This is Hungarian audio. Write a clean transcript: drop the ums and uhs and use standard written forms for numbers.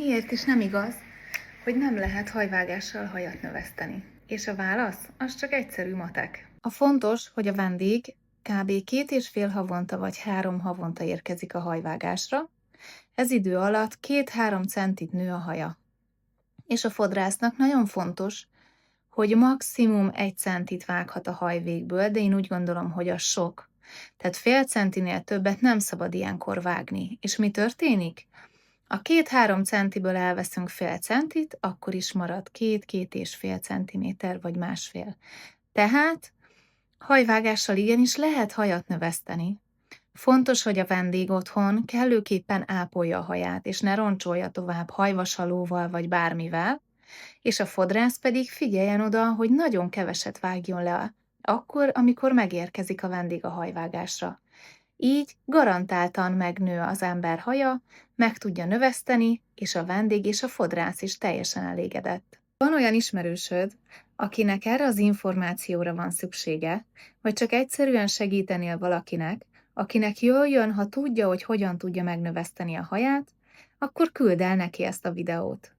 Miért is nem igaz, hogy nem lehet hajvágással hajat növeszteni? És a válasz, az csak egyszerű matek. A fontos, hogy a vendég kb. 2,5 havonta vagy 3 havonta érkezik a hajvágásra, ez idő alatt 2-3 centit nő a haja. És a fodrásznak nagyon fontos, hogy maximum 1 centit vághat a hajvégből, de én úgy gondolom, hogy az sok. Tehát fél centinél többet nem szabad ilyenkor vágni. És mi történik? A 2-3 centiből elveszünk fél centit, akkor is marad 2-2,5 centiméter vagy másfél. Tehát hajvágással igenis lehet hajat növeszteni. Fontos, hogy a vendég otthon kellőképpen ápolja a haját, és ne roncsolja tovább hajvasalóval vagy bármivel, és a fodrász pedig figyeljen oda, hogy nagyon keveset vágjon le, akkor, amikor megérkezik a vendég a hajvágásra. Így garantáltan megnő az ember haja, meg tudja növeszteni, és a vendég és a fodrász is teljesen elégedett. Van olyan ismerősöd, akinek erre az információra van szüksége, vagy csak egyszerűen segítenél valakinek, akinek jól jön, ha tudja, hogy hogyan tudja megnöveszteni a haját, akkor küld el neki ezt a videót.